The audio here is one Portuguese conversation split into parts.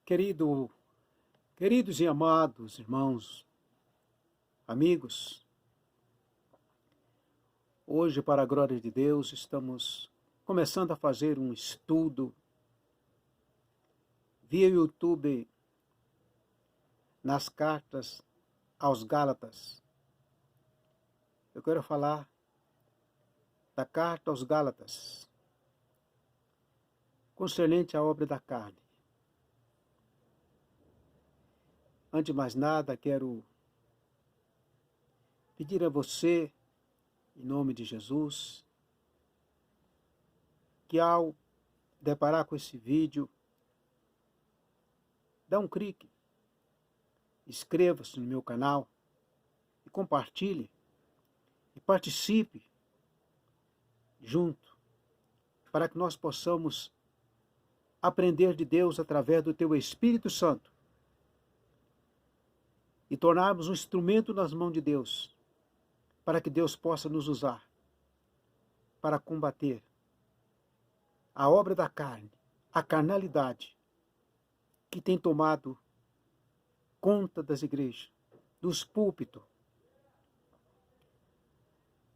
Queridos e amados irmãos, amigos, hoje, para a glória de Deus, estamos começando a fazer um estudo via YouTube nas cartas aos Gálatas. Eu quero falar da carta aos Gálatas, concernente à obra da carne. Antes de mais nada, quero pedir a você, em nome de Jesus, que ao deparar com esse vídeo, dá um clique, inscreva-se no meu canal e compartilhe e participe junto, para que nós possamos aprender de Deus através do teu Espírito Santo e tornarmos um instrumento nas mãos de Deus, para que Deus possa nos usar para combater a obra da carne, a carnalidade que tem tomado conta das igrejas, dos púlpitos.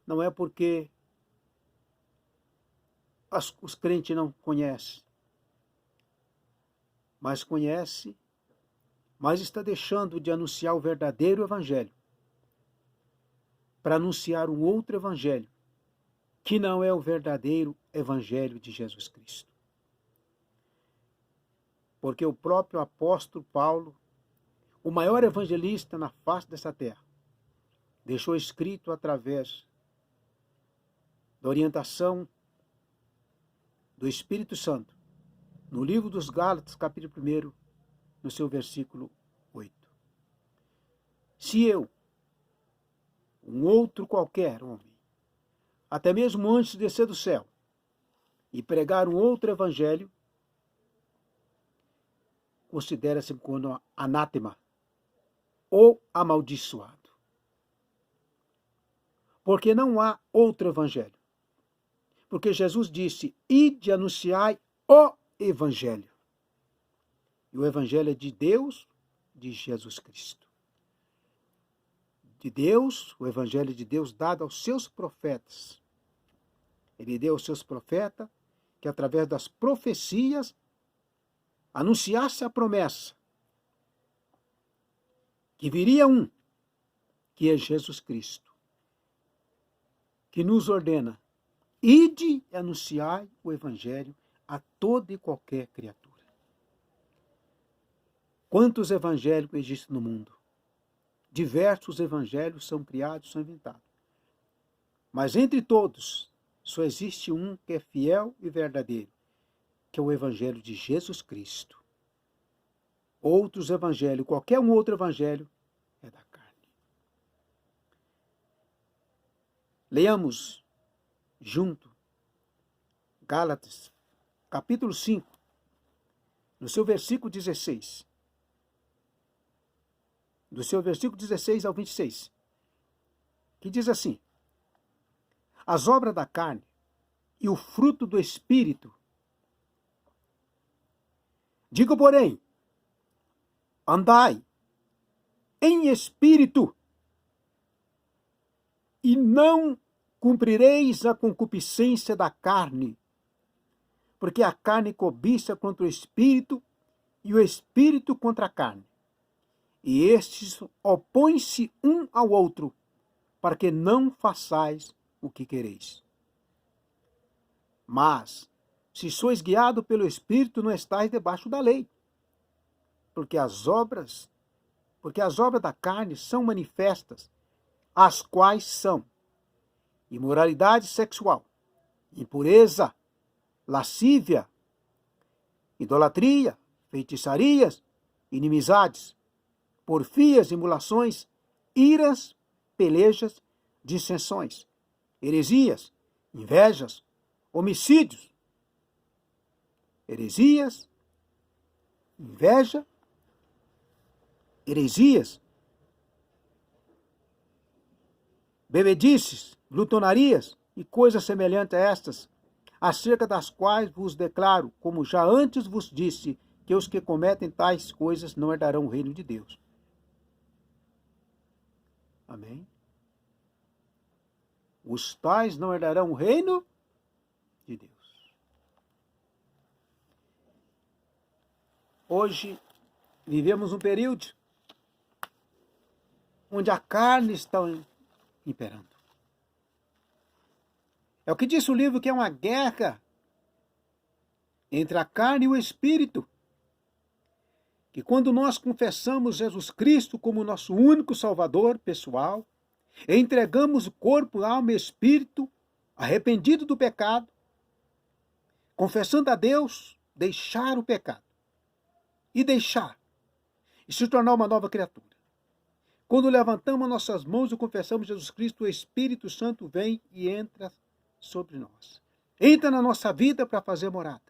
Não é porque os crentes não conhecem, mas conhece, mas está deixando de anunciar o verdadeiro evangelho para anunciar um outro evangelho, que não é o verdadeiro evangelho de Jesus Cristo. Porque o próprio apóstolo Paulo, o maior evangelista na face dessa terra, deixou escrito através da orientação do Espírito Santo, no livro dos Gálatas, capítulo 1, no seu versículo 8. Se eu, um outro qualquer homem, até mesmo antes de descer do céu, e pregar um outro evangelho, considera-se como anátema ou amaldiçoado. Porque não há outro evangelho. Porque Jesus disse, ide anunciai o evangelho. E o evangelho é de Deus, de Jesus Cristo. De Deus, o evangelho de Deus dado aos seus profetas. Ele deu aos seus profetas que através das profecias anunciasse a promessa que viria um, que é Jesus Cristo, que nos ordena, ide e anunciai o evangelho a toda e qualquer criatura. Quantos evangélicos existem no mundo? Diversos evangelhos são criados, são inventados. Mas entre todos, só existe um que é fiel e verdadeiro, que é o evangelho de Jesus Cristo. Outros evangelhos, qualquer um outro evangelho, é da carne. Leamos junto Gálatas, capítulo 5, no seu versículo 16. Do seu versículo 16 ao 26, que diz assim, as obras da carne e o fruto do Espírito. Digo, porém, andai em espírito, e não cumprireis a concupiscência da carne, porque a carne cobiça contra o Espírito, e o Espírito contra a carne. E estes opõem-se um ao outro, para que não façais o que quereis. Mas, se sois guiados pelo Espírito, não estáis debaixo da lei. Porque as obras da carne são manifestas, as quais são imoralidade sexual, impureza, lascívia, idolatria, feitiçarias, inimizades, porfias, emulações, iras, pelejas, dissensões, heresias, invejas, homicídios, heresias, inveja, heresias, bebedices, glutonarias e coisas semelhantes a estas, acerca das quais vos declaro, como já antes vos disse, que os que cometem tais coisas não herdarão o reino de Deus. Amém? Os tais não herdarão o reino de Deus. Hoje vivemos um período onde a carne está imperando. É o que diz o livro, que é uma guerra entre a carne e o espírito. Que quando nós confessamos Jesus Cristo como nosso único Salvador pessoal, e entregamos o corpo, alma e espírito, arrependido do pecado, confessando a Deus, deixar o pecado e se tornar uma nova criatura. Quando levantamos nossas mãos e confessamos Jesus Cristo, o Espírito Santo vem e entra sobre nós. Entra na nossa vida para fazer morada.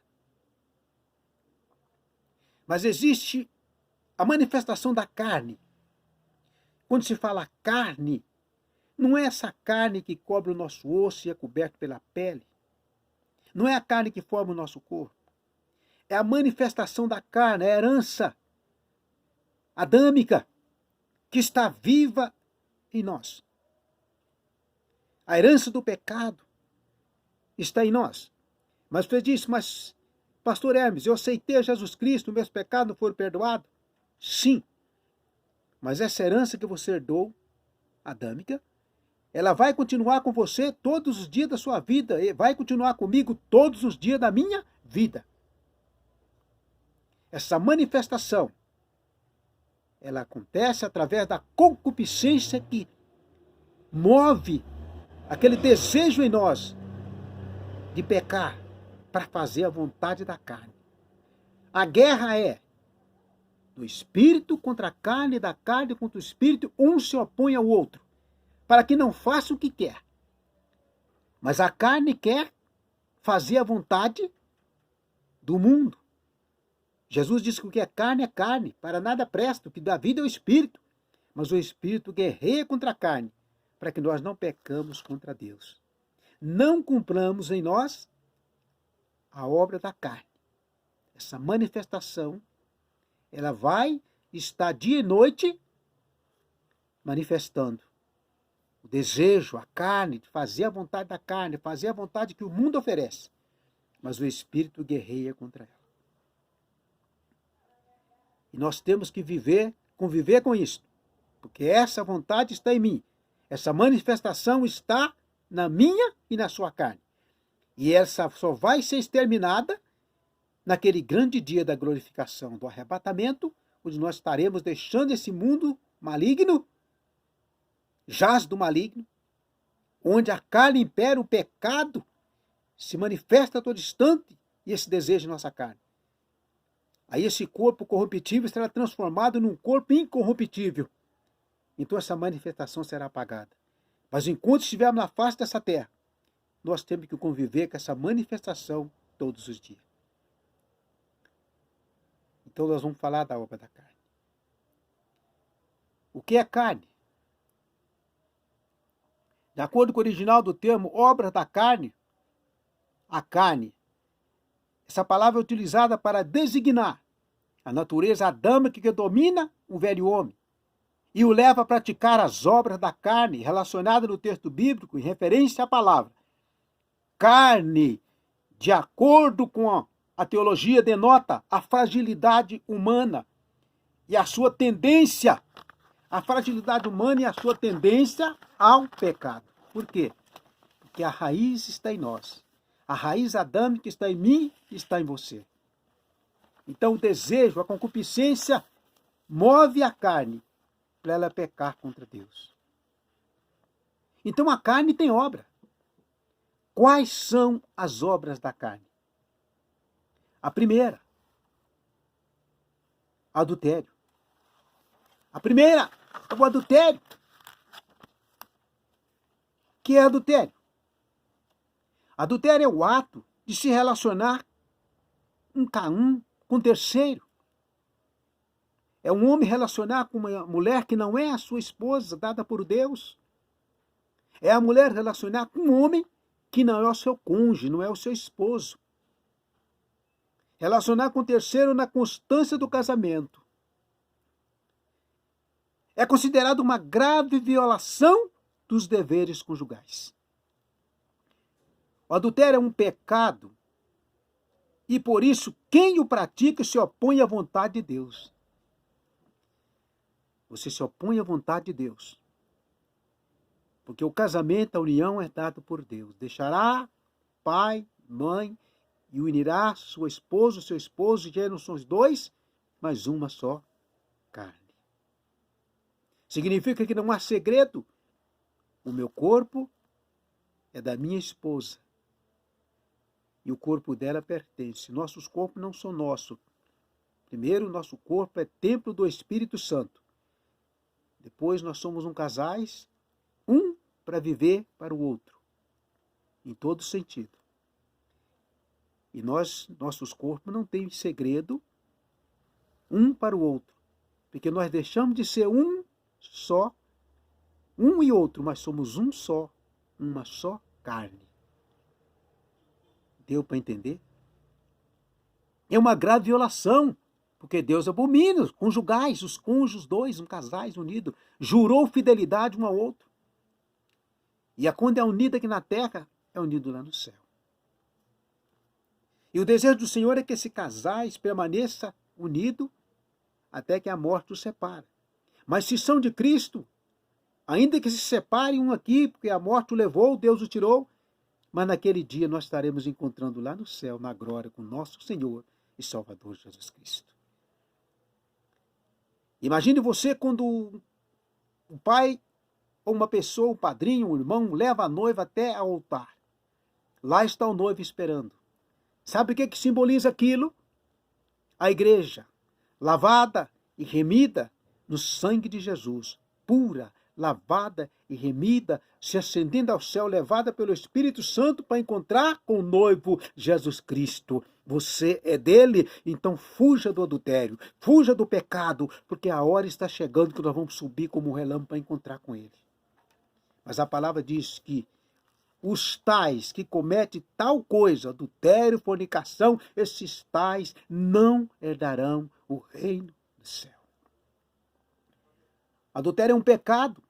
Mas existe a manifestação da carne. Quando se fala carne, não é essa carne que cobre o nosso osso e é coberto pela pele. Não é a carne que forma o nosso corpo. É a manifestação da carne, é a herança adâmica que está viva em nós. A herança do pecado está em nós. Mas você disse, mas pastor Hermes, eu aceitei Jesus Cristo, meus pecados não foram perdoados? Sim. Mas essa herança que você herdou, adâmica, ela vai continuar com você todos os dias da sua vida, e vai continuar comigo todos os dias da minha vida. Essa manifestação, ela acontece através da concupiscência que move aquele desejo em nós de pecar para fazer a vontade da carne. A guerra é do espírito contra a carne, da carne contra o espírito, um se opõe ao outro, para que não faça o que quer. Mas a carne quer fazer a vontade do mundo. Jesus disse que o que é carne, para nada presta, o que dá vida é o espírito. Mas o espírito guerreia contra a carne, para que nós não pecamos contra Deus. Não cumpramos em nós a obra da carne. Essa manifestação, ela vai estar dia e noite manifestando o desejo, a carne, de fazer a vontade da carne, fazer a vontade que o mundo oferece. Mas o espírito guerreia contra ela. E nós temos que conviver com isso, porque essa vontade está em mim. Essa manifestação está na minha e na sua carne. E essa só vai ser exterminada naquele grande dia da glorificação, do arrebatamento, onde nós estaremos deixando esse mundo maligno, jaz do maligno, onde a carne impera, o pecado se manifesta a todo instante, e esse desejo em nossa carne. Aí esse corpo corruptível será transformado num corpo incorruptível. Então essa manifestação será apagada. Mas enquanto estivermos na face dessa terra, nós temos que conviver com essa manifestação todos os dias. Então nós vamos falar da obra da carne. O que é carne? De acordo com o original do termo obra da carne, a carne, essa palavra é utilizada para designar a natureza adâmica que domina o velho homem e o leva a praticar as obras da carne relacionadas no texto bíblico em referência à palavra. Carne, de acordo com a teologia, denota a fragilidade humana e a sua tendência, a fragilidade humana e a sua tendência ao pecado. Por quê? Porque a raiz está em nós. A raiz adâmica está em mim e está em você. Então o desejo, a concupiscência, move a carne para ela pecar contra Deus. Então a carne tem obra. Quais são as obras da carne? A primeira, adultério. A primeira é o adultério. O que é adultério? Adultério é o ato de se relacionar com terceiro. É um homem relacionar com uma mulher que não é a sua esposa, dada por Deus. É a mulher relacionar com um homem que não é o seu cônjuge, não é o seu esposo. Relacionar com o terceiro na constância do casamento é considerado uma grave violação dos deveres conjugais. O adultério é um pecado e, por isso, quem o pratica se opõe à vontade de Deus. Você se opõe à vontade de Deus. Porque o casamento, a união é dado por Deus. Deixará pai, mãe e unirá sua esposa, seu esposo, e já não são os dois, mas uma só carne. Significa que não há segredo. O meu corpo é da minha esposa. E o corpo dela pertence. Nossos corpos não são nossos. Primeiro, nosso corpo é templo do Espírito Santo. Depois, nós somos casais, um para viver para o outro. Em todo sentido. E nossos corpos não têm segredo um para o outro. Porque nós deixamos de ser um só, um e outro, mas somos um só, uma só carne. Deu para entender? É uma grave violação, porque Deus abomina os conjugais, os cônjuges dois, casais unidos, jurou fidelidade um ao outro. E quando é unida aqui na terra, é unido lá no céu. E o desejo do Senhor é que esse casais permaneça unido até que a morte os separe. Mas se são de Cristo, ainda que se separem um aqui, porque a morte o levou, Deus o tirou, mas naquele dia nós estaremos encontrando lá no céu, na glória, com nosso Senhor e Salvador Jesus Cristo. Imagine você quando o pai ou uma pessoa, um padrinho, um irmão, leva a noiva até ao altar. Lá está o noivo esperando. Sabe o que simboliza aquilo? A igreja, lavada e remida no sangue de Jesus, pura, lavada e remida, se ascendendo ao céu, levada pelo Espírito Santo para encontrar com o noivo Jesus Cristo. Você é dele, então fuja do adultério, fuja do pecado, porque a hora está chegando que nós vamos subir como um relâmpago para encontrar com ele. Mas a palavra diz que os tais que cometem tal coisa, adultério, fornicação, esses tais não herdarão o reino do céu. Adultério é um pecado.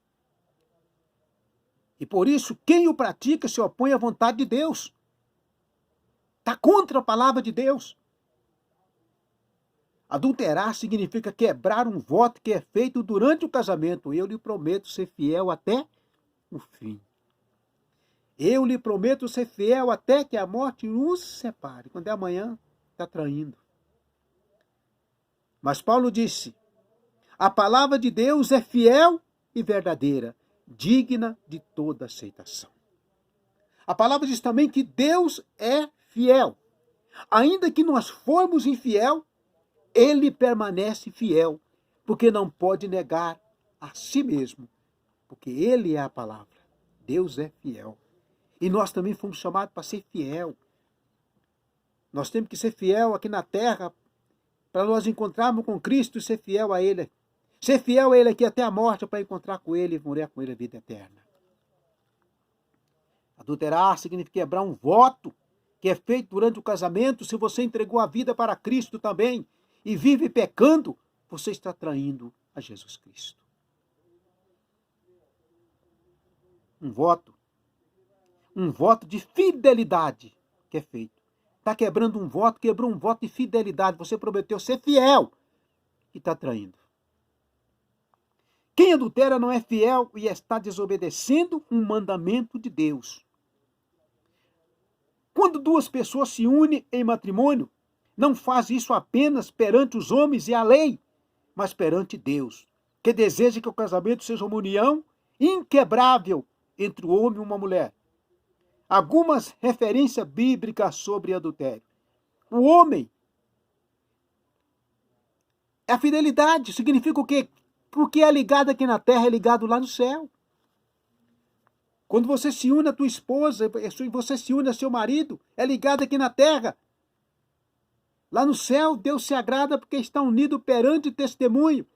E por isso, quem o pratica se opõe à vontade de Deus. Está contra a palavra de Deus. Adulterar significa quebrar um voto que é feito durante o casamento. Eu lhe prometo ser fiel até o fim. Eu lhe prometo ser fiel até que a morte nos separe. Quando é amanhã, está traindo. Mas Paulo disse, a palavra de Deus é fiel e verdadeira, digna de toda aceitação. A palavra diz também que Deus é fiel. Ainda que nós formos infiel, ele permanece fiel, porque não pode negar a si mesmo, porque ele é a palavra. Deus é fiel. E nós também fomos chamados para ser fiel. Nós temos que ser fiel aqui na terra, para nós encontrarmos com Cristo e ser fiel a ele. Ser fiel a ele aqui até a morte, para encontrar com ele e morar com ele a vida eterna. Adulterar significa quebrar um voto que é feito durante o casamento. Se você entregou a vida para Cristo também e vive pecando, você está traindo a Jesus Cristo. Um voto de fidelidade que é feito. Está quebrando um voto, quebrou um voto de fidelidade. Você prometeu ser fiel e está traindo. Quem adultera não é fiel e está desobedecendo um mandamento de Deus. Quando duas pessoas se unem em matrimônio, não faz isso apenas perante os homens e a lei, mas perante Deus, que deseja que o casamento seja uma união inquebrável entre o homem e uma mulher. Algumas referências bíblicas sobre adultério. O homem, a fidelidade significa o quê? Porque é ligado aqui na terra, é ligado lá no céu. Quando você se une a tua esposa, você se une a seu marido, é ligado aqui na terra. Lá no céu, Deus se agrada porque está unido perante testemunho.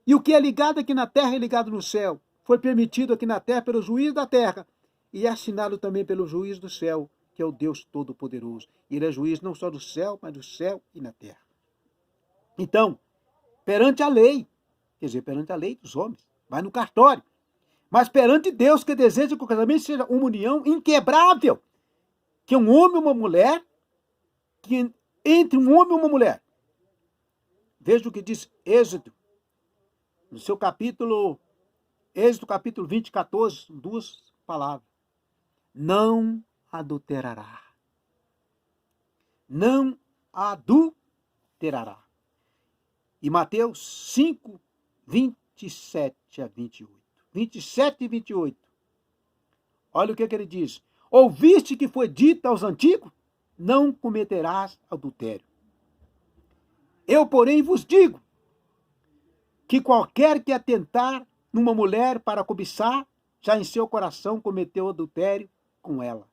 E o que é ligado aqui na terra é ligado no céu. Foi permitido aqui na terra pelo juiz da terra e é assinado também pelo juiz do céu, que porque é o Deus Todo-Poderoso. Ele é juiz não só do céu, mas do céu e na terra. Então, perante a lei, quer dizer, perante a lei dos homens, vai no cartório. Mas perante Deus, que deseja que o casamento seja uma união inquebrável, que um homem e uma mulher, que entre um homem e uma mulher. Veja o que diz Êxodo, no seu capítulo, Êxodo capítulo 20, 14, duas palavras. Não adulterará. Não adulterará. E Mateus 5, 27 a 28. 27 e 28. Olha o que ele diz. Ouviste que foi dito aos antigos? Não cometerás adultério. Eu, porém, vos digo que qualquer que atentar numa mulher para cobiçar, já em seu coração cometeu adultério com ela.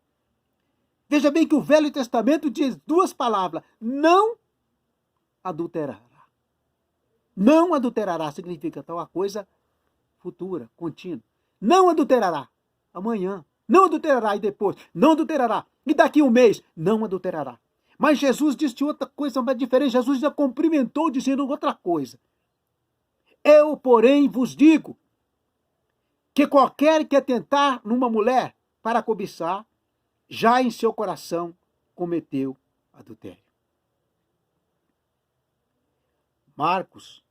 Veja bem que o Velho Testamento diz duas palavras. Não adulterará. Não adulterará significa tal coisa futura, contínua. Não adulterará amanhã. Não adulterará e depois. Não adulterará. E daqui um mês. Não adulterará. Mas Jesus disse outra coisa mais diferente. Jesus já cumprimentou dizendo outra coisa. Eu, porém, vos digo que qualquer que atentar numa mulher para cobiçar, já em seu coração cometeu adultério. Marcos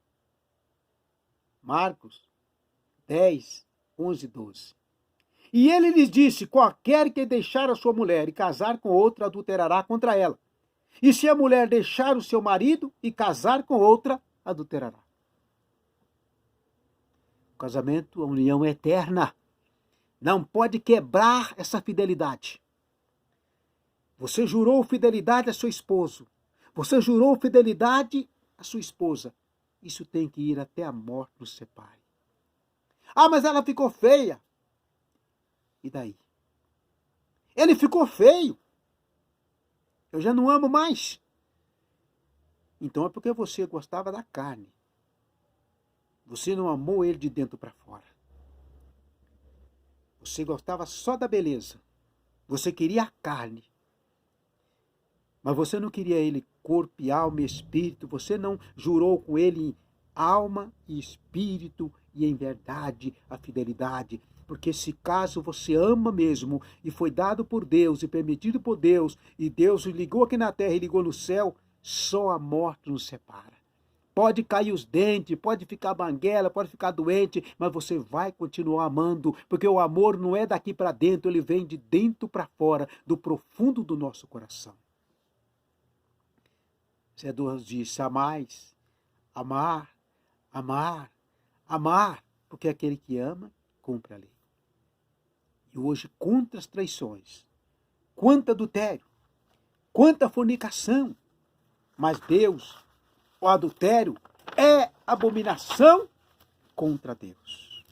10, 11, 12. E ele lhes disse, qualquer que deixar a sua mulher e casar com outra, adulterará contra ela. E se a mulher deixar o seu marido e casar com outra, adulterará. O casamento, a união é eterna. Não pode quebrar essa fidelidade. Você jurou fidelidade a seu esposo. Você jurou fidelidade à sua esposa. Isso tem que ir até a morte nos separe. Ah, mas ela ficou feia. E daí? Ele ficou feio. Eu já não amo mais. Então é porque você gostava da carne. Você não amou ele de dentro para fora. Você gostava só da beleza. Você queria a carne. Mas você não queria ele corpo e alma e espírito. Você não jurou com ele alma e espírito e em verdade a fidelidade. Porque se caso você ama mesmo e foi dado por Deus e permitido por Deus e Deus ligou aqui na terra e ligou no céu, só a morte nos separa. Pode cair os dentes, pode ficar banguela, pode ficar doente, mas você vai continuar amando, porque o amor não é daqui para dentro, ele vem de dentro para fora, do profundo do nosso coração. C2 disse, amais, amar, amar, amar, porque aquele que ama, cumpre a lei. E hoje, quantas traições, quanto adultério, quanta fornicação, mas Deus, o adultério é abominação contra Deus.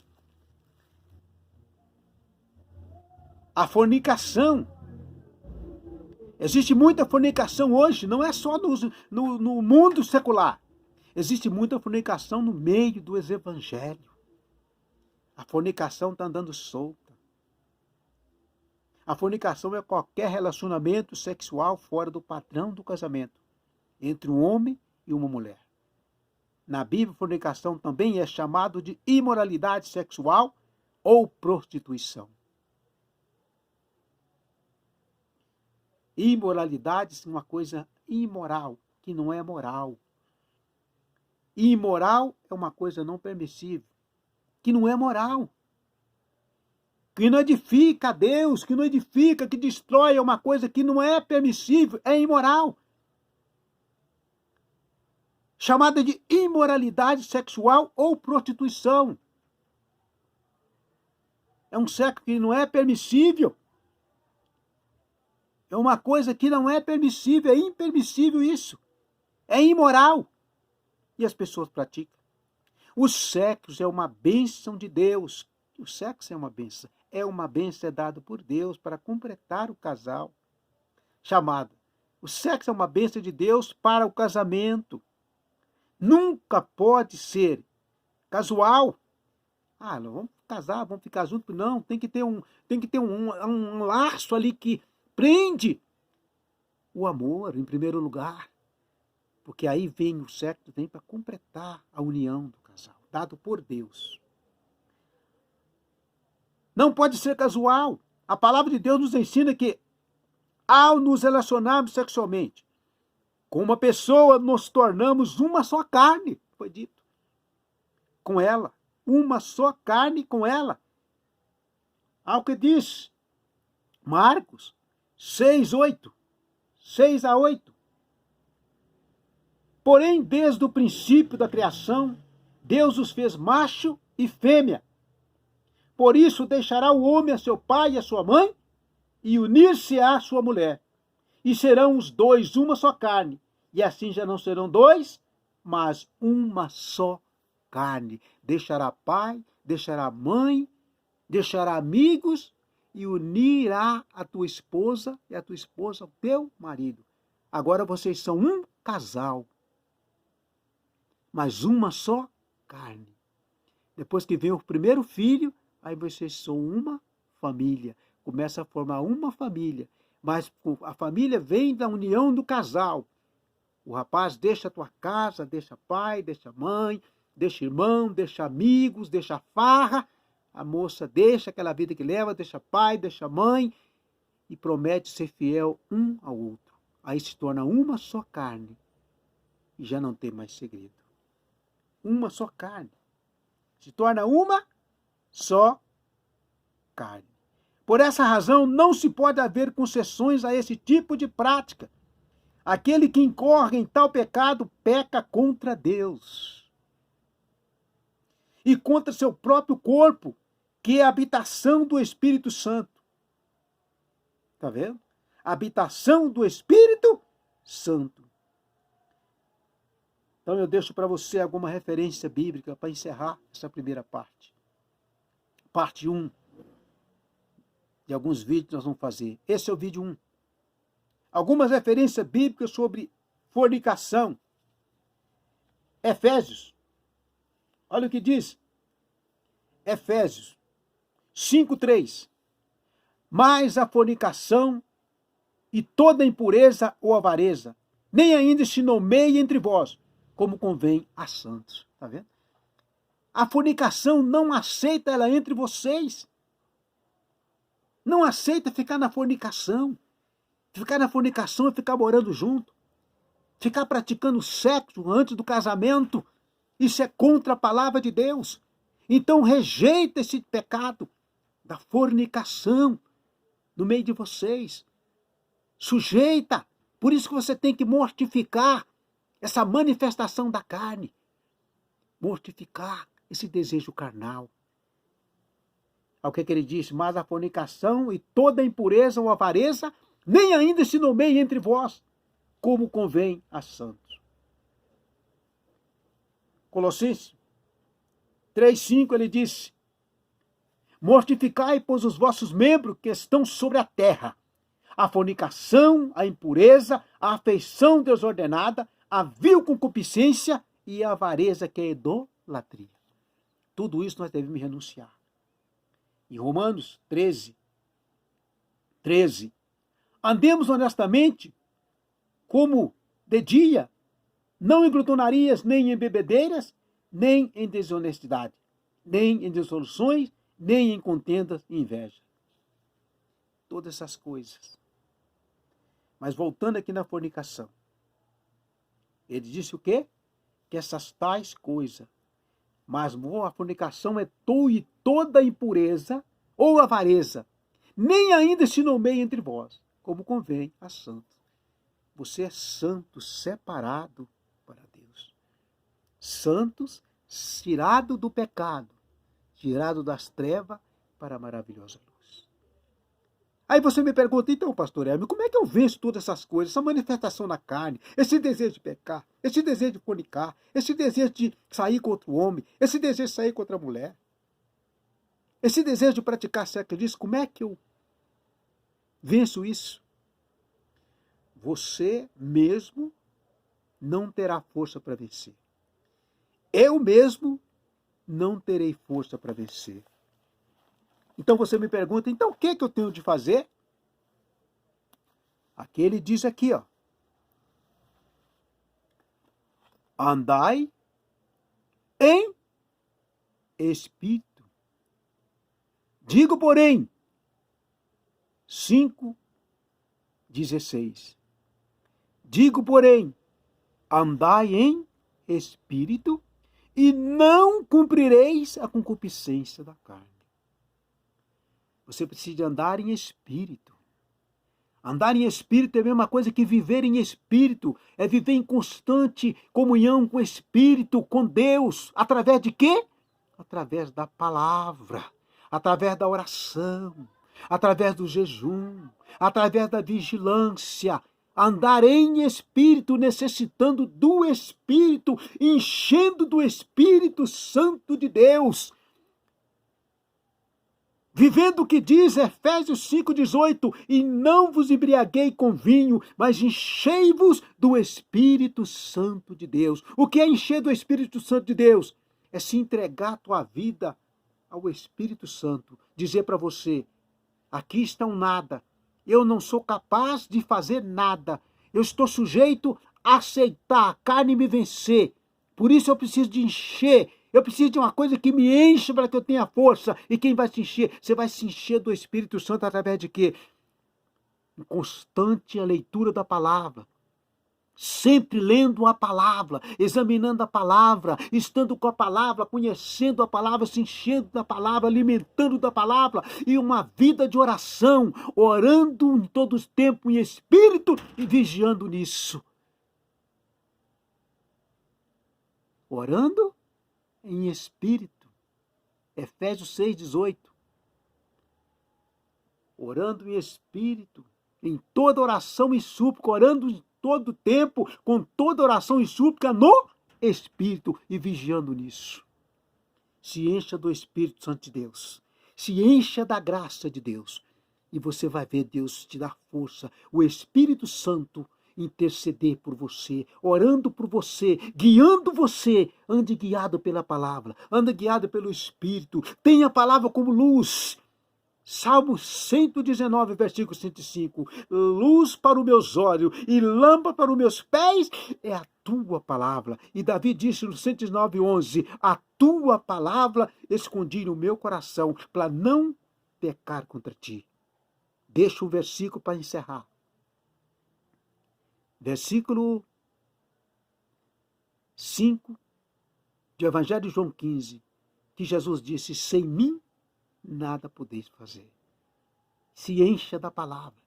A fornicação. Existe muita fornicação hoje, não é só no mundo secular. Existe muita fornicação no meio do evangelho. A fornicação está andando solta. A fornicação é qualquer relacionamento sexual fora do padrão do casamento entre um homem e uma mulher. Na Bíblia, fornicação também é chamado de imoralidade sexual ou prostituição. Imoralidade é uma coisa imoral, que não é moral. Imoral é uma coisa não permissível, que não é moral. Que não edifica a Deus, que não edifica, que destrói, é uma coisa que não é permissível, é imoral. Chamada de imoralidade sexual ou prostituição. É um sexo que não é permissível. É uma coisa que não é permissível, é impermissível isso. É imoral. E as pessoas praticam. O sexo é uma bênção de Deus. O sexo é uma bênção. É uma bênção dada por Deus para completar o casal. Chamada. O sexo é uma bênção de Deus para o casamento. Nunca pode ser casual. Ah, não vamos casar, vamos ficar juntos. Não, tem que ter um laço ali que aprende o amor em primeiro lugar. Porque aí vem o sexo, vem para completar a união do casal, dado por Deus. Não pode ser casual. A palavra de Deus nos ensina que, ao nos relacionarmos sexualmente com uma pessoa, nos tornamos uma só carne, foi dito. Com ela. Uma só carne com ela. Ao que diz Marcos 6:8. 6-8. Porém, desde o princípio da criação, Deus os fez macho e fêmea. Por isso deixará o homem a seu pai e a sua mãe, e unir-se à sua mulher. E serão os dois uma só carne. E assim já não serão dois, mas uma só carne. Deixará pai, deixará mãe, deixará amigos e unirá a tua esposa e a tua esposa ao teu marido. Agora vocês são um casal, mas uma só carne. Depois que vem o primeiro filho, aí vocês são uma família. Começa a formar uma família. Mas a família vem da união do casal. O rapaz deixa a tua casa, deixa pai, deixa mãe, deixa irmão, deixa amigos, deixa farra. A moça deixa aquela vida que leva, deixa pai, deixa mãe e promete ser fiel um ao outro. Aí se torna uma só carne e já não tem mais segredo. Uma só carne. Se torna uma só carne. Por essa razão, não se pode haver concessões a esse tipo de prática. Aquele que incorre em tal pecado peca contra Deus e contra seu próprio corpo, que é a habitação do Espírito Santo. Está vendo? Habitação do Espírito Santo. Então eu deixo para você alguma referência bíblica para encerrar essa primeira parte. Parte 1. De alguns vídeos nós vamos fazer. Esse é o vídeo 1. Algumas referências bíblicas sobre fornicação. Efésios. Olha o que diz. Efésios 5:3. Mas a fornicação e toda impureza ou avareza, nem ainda se nomeie entre vós, como convém a santos. Está vendo? A fornicação não aceita ela entre vocês. Não aceita ficar na fornicação. Ficar na fornicação é ficar morando junto. Ficar praticando sexo antes do casamento. Isso é contra a palavra de Deus. Então rejeita esse pecado da fornicação no meio de vocês. Sujeita. Por isso que você tem que mortificar essa manifestação da carne. Mortificar esse desejo carnal. Ao que ele disse, mas a fornicação e toda impureza ou avareza, nem ainda se nomeie entre vós, como convém a santos. Colossenses 3:5 ele disse, mortificai, pois, os vossos membros que estão sobre a terra, a fornicação, a impureza, a afeição desordenada, a vil concupiscência e a avareza, que é idolatria. Tudo isso nós devemos renunciar. Em Romanos 13, andemos honestamente, como de dia, não em glutonarias, nem em bebedeiras, nem em desonestidade, nem em dissoluções, nem em contendas e inveja. Todas essas coisas. Mas voltando aqui na fornicação, ele disse o quê? Que essas tais coisas, mas a fornicação é toda impureza ou avareza, nem ainda se nomeia entre vós, como convém a santos. Você é santo, separado para Deus. Santos, tirado do pecado, tirado das trevas para a maravilhosa luz. Aí você me pergunta, então, pastor Hermes, como é que eu venço todas essas coisas, essa manifestação na carne, esse desejo de pecar, esse desejo de fornicar, esse desejo de sair contra o homem, esse desejo de sair contra a mulher, esse desejo de praticar sexo, como é que eu venço isso? Você mesmo não terá força para vencer. Eu mesmo não terei força para vencer. Então você me pergunta, então o que eu tenho de fazer? Aqui ele diz aqui, ó. Andai em espírito. Digo, porém, 5:16. Digo, porém, andai em espírito e não cumprireis a concupiscência da carne. Você precisa andar em espírito. Andar em espírito é a mesma coisa que viver em espírito. É viver em constante comunhão com o Espírito, com Deus. Através de quê? Através da palavra, através da oração, através do jejum, através da vigilância. Andar em espírito, necessitando do Espírito, enchendo do Espírito Santo de Deus. Vivendo o que diz Efésios 5:18, e não vos embriaguei com vinho, mas enchei-vos do Espírito Santo de Deus. O que é encher do Espírito Santo de Deus? É se entregar a tua vida ao Espírito Santo. Dizer para você, aqui está um nada, eu não sou capaz de fazer nada, eu estou sujeito a aceitar a carne me vencer, por isso eu preciso de encher. Eu preciso de uma coisa que me enche para que eu tenha força. E quem vai se encher? Você vai se encher do Espírito Santo através de quê? Constante a leitura da palavra. Sempre lendo a palavra, examinando a palavra, estando com a palavra, conhecendo a palavra, se enchendo da palavra, alimentando da palavra. E uma vida de oração, orando em todo o tempo em espírito e vigiando nisso. Orando em espírito. Efésios 6:18. Orando em espírito, em toda oração e súplica, orando em todo tempo, com toda oração e súplica no espírito e vigiando nisso. Se encha do Espírito Santo de Deus. Se encha da graça de Deus. E você vai ver Deus te dar força. O Espírito Santo interceder por você, orando por você, guiando você. Ande guiado pela palavra, ande guiado pelo Espírito. Tenha a palavra como luz. Salmo 119, versículo 105. Luz para os meus olhos e lâmpada para os meus pés é a tua palavra. E Davi disse no 119:11, a tua palavra escondi no meu coração para não pecar contra ti. Deixa um versículo para encerrar. Versículo 5 do Evangelho de João 15, que Jesus disse, sem mim nada podeis fazer. Se encha da palavra,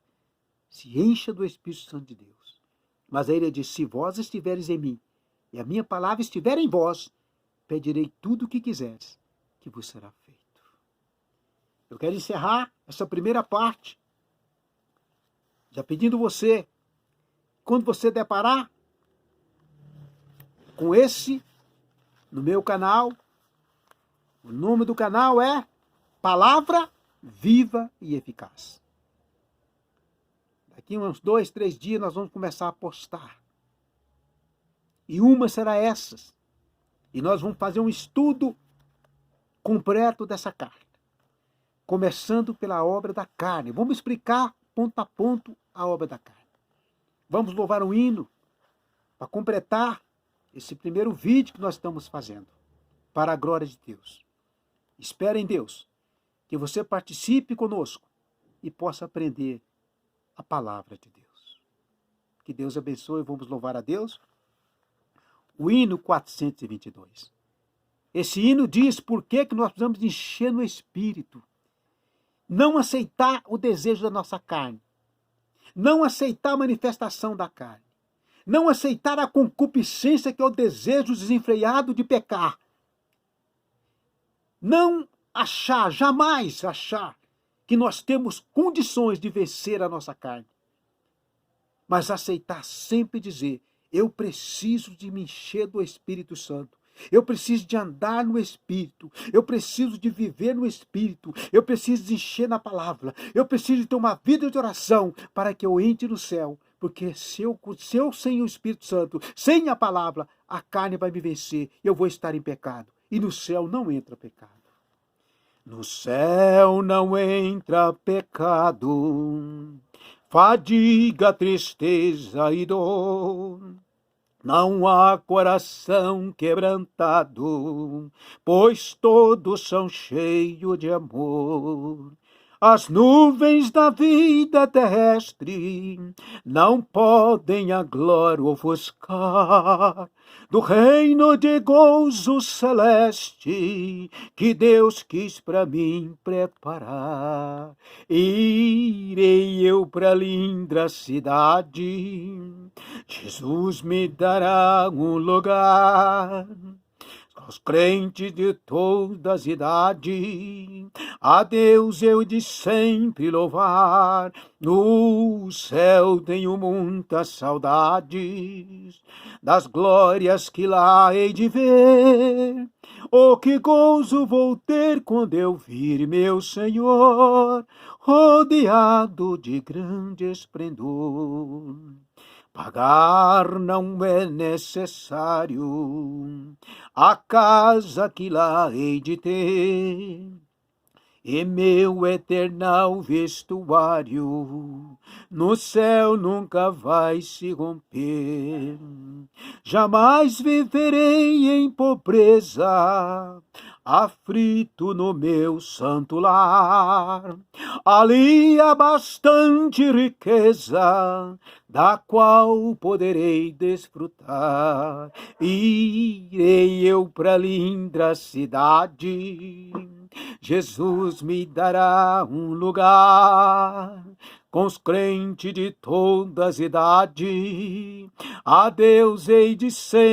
se encha do Espírito Santo de Deus. Mas aí ele disse, se vós estiveres em mim, e a minha palavra estiver em vós, pedirei tudo o que quiseres, que vos será feito. Eu quero encerrar essa primeira parte, já pedindo você, quando você deparar com esse, no meu canal, o nome do canal é Palavra Viva e Eficaz. Daqui uns 2, 3 dias nós vamos começar a postar. E uma será essas. E nós vamos fazer um estudo completo dessa carta. Começando pela obra da carne. Vamos explicar ponto a ponto a obra da carne. Vamos louvar um hino para completar esse primeiro vídeo que nós estamos fazendo. Para a glória de Deus. Espero em Deus que você participe conosco e possa aprender a palavra de Deus. Que Deus abençoe. Vamos louvar a Deus. O hino 422. Esse hino diz por que nós precisamos encher no Espírito. Não aceitar o desejo da nossa carne. Não aceitar a manifestação da carne. Não aceitar a concupiscência, que é o desejo desenfreado de pecar. Não achar, jamais achar, que nós temos condições de vencer a nossa carne. Mas aceitar sempre dizer, eu preciso de me encher do Espírito Santo. Eu preciso de andar no Espírito. Eu preciso de viver no Espírito. Eu preciso de encher na palavra. Eu preciso de ter uma vida de oração para que eu entre no céu. Porque se eu sem o Espírito Santo, sem a palavra, a carne vai me vencer. Eu vou estar em pecado. E no céu não entra pecado. No céu não entra pecado. fadiga, tristeza e dor. Não há coração quebrantado, pois todos são cheios de amor. As nuvens da vida terrestre não podem a glória ofuscar do reino de gozo celeste que Deus quis para mim preparar. Irei eu para a linda cidade, Jesus me dará um lugar. Aos crentes de todas as idades, a Deus eu de sempre louvar. No céu tenho muitas saudades das glórias que lá hei de ver. Oh, que gozo vou ter quando eu vir meu Senhor, rodeado de grande esplendor. Pagar não é necessário a casa que lá hei de ter, e meu eternal vestuário no céu nunca vai se romper. Jamais viverei em pobreza, aflito no meu santo lar. Ali há bastante riqueza, da qual poderei desfrutar. Irei eu para a linda cidade, Jesus me dará um lugar. Com os crentes de todas as idades, a Deus hei de ser